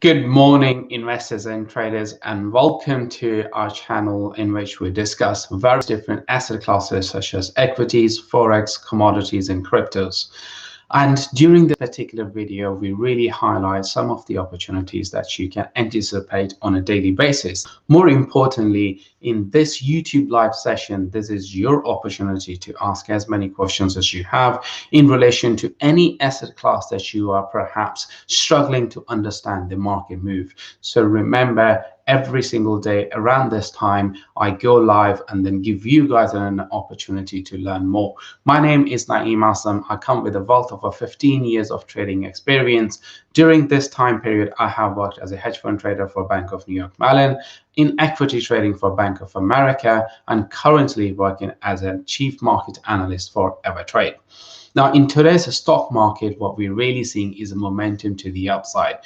Good morning, investors and traders, and welcome to our channel in which we discuss various different asset classes such as equities, forex, commodities, and cryptos. And during this particular video, we really highlight some of the opportunities that you can anticipate on a daily basis. More importantly, in this YouTube live session, this is your opportunity to ask as many questions as you have in relation to any asset class that you are perhaps struggling to understand the market move. So remember, every single day around this time, I go live and then give you guys an opportunity to learn more. My name is Naeem Aslam. I come with a wealth of 15 years of trading experience. During this time period, I have worked as a hedge fund trader for Bank of New York Mellon, in equity trading for Bank of America, and currently working as a chief market analyst for EverTrade. Now, in today's stock market, what we're really seeing is a momentum to the upside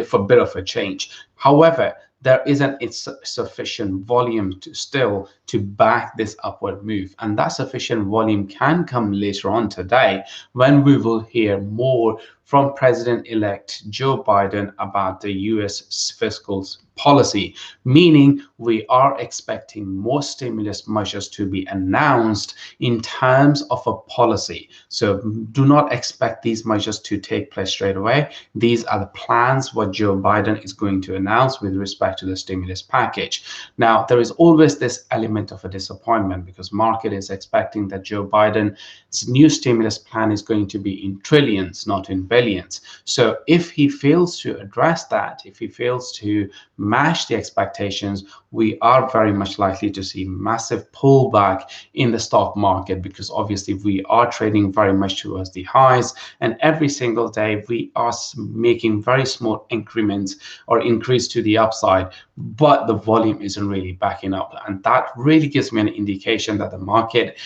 for a bit of a change. However, there isn't sufficient volume to back this upward move, and that sufficient volume can come later on today when we will hear more from President-elect Joe Biden about the US fiscal policy, meaning we are expecting more stimulus measures to be announced in terms of a policy. So do not expect these measures to take place straight away. These are the plans what Joe Biden is going to announce with respect to the stimulus package. Now, there is always this element of a disappointment because market is expecting that Joe Biden's new stimulus plan is going to be in trillions, not in billions. So if he fails to address that, if he fails to match the expectations, we are very much likely to see massive pullback in the stock market, because obviously we are trading very much towards the highs, and every single day we are making very small increments or increase to the upside, but the volume isn't really backing up, and that really gives me an indication that the market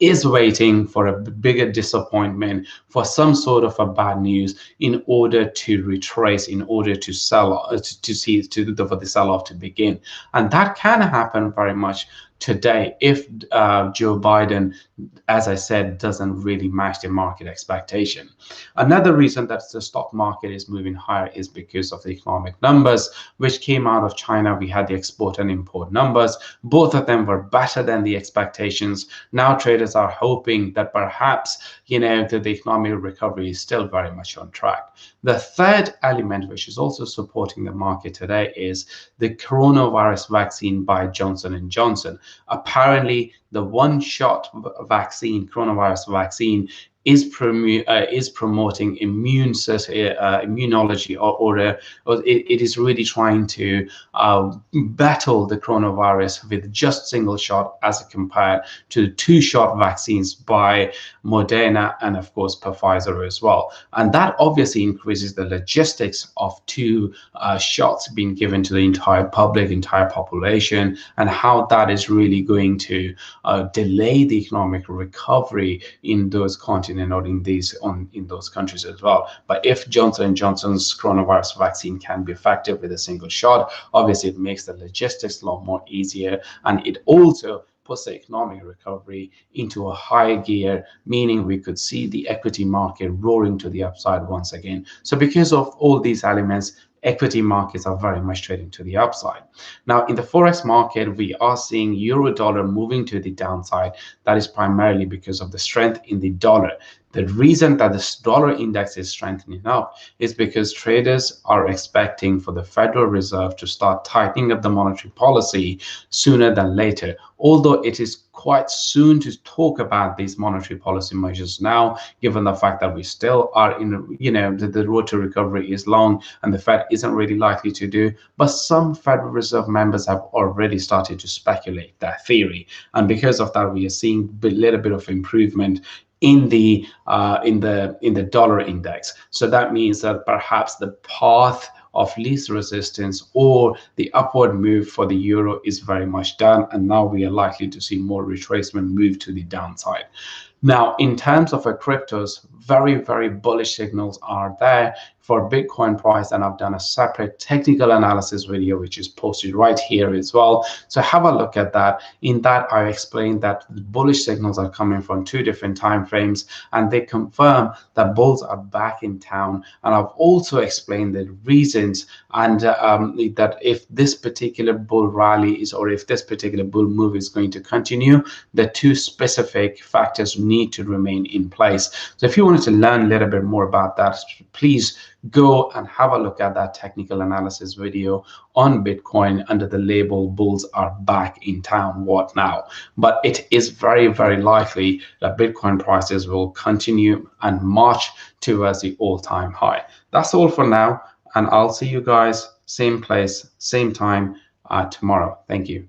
is waiting for a bigger disappointment, for some sort of a bad news in order to retrace, in order to sell, for the sell-off to begin. And that can happen very much today if Joe Biden, as I said, doesn't really match the market expectation. Another reason that the stock market is moving higher is because of the economic numbers which came out of China. We had the export and import numbers. Both of them were better than the expectations. Now traders are hoping that perhaps, that the economic recovery is still very much on track. The third element which is also supporting the market today is the coronavirus vaccine by Johnson & Johnson. Apparently, the one-shot vaccine, coronavirus vaccine, is promoting immunology, or it is really trying to battle the coronavirus with just single shot as compared to two-shot vaccines by Moderna and of course Pfizer as well. And that obviously increases the logistics of two shots being given to the entire public, entire population, and how that is really going to delay the economic recovery in those continents or in those countries as well. But if Johnson & Johnson's coronavirus vaccine can be effective with a single shot, obviously it makes the logistics a lot more easier, and it also puts the economic recovery into a high gear, meaning we could see the equity market roaring to the upside once again. So because of all these elements, equity markets are very much trading to the upside. Now, in the forex market, we are seeing euro dollar moving to the downside. That is primarily because of the strength in the dollar. The reason that this dollar index is strengthening up is because traders are expecting for the Federal Reserve to start tightening up the monetary policy sooner than later. Although it is quite soon to talk about these monetary policy measures now, given the fact that we still are in, the road to recovery is long and the Fed isn't really likely to do. But some Federal Reserve members have already started to speculate that theory, and because of that, we are seeing a little bit of improvement in the dollar index. So that means that perhaps the path of least resistance or the upward move for the euro is very much done, and now we are likely to see more retracement move to the downside. Now, in terms of cryptos, very, very bullish signals are there for Bitcoin price, and I've done a separate technical analysis video which is posted right here as well. So have a look at that. In that, I explained that the bullish signals are coming from 2 different time frames, and they confirm that bulls are back in town. And I've also explained the reasons, and that if this particular bull rally is, or if this particular bull move is going to continue, the 2 specific factors need to remain in place. So if you wanted to learn a little bit more about that, please go and have a look at that technical analysis video on Bitcoin under the label "Bulls are back in town, what now?" But it is very, very likely that Bitcoin prices will continue and march towards the all-time high. That's all for now, and I'll see you guys same place, same time tomorrow. Thank you.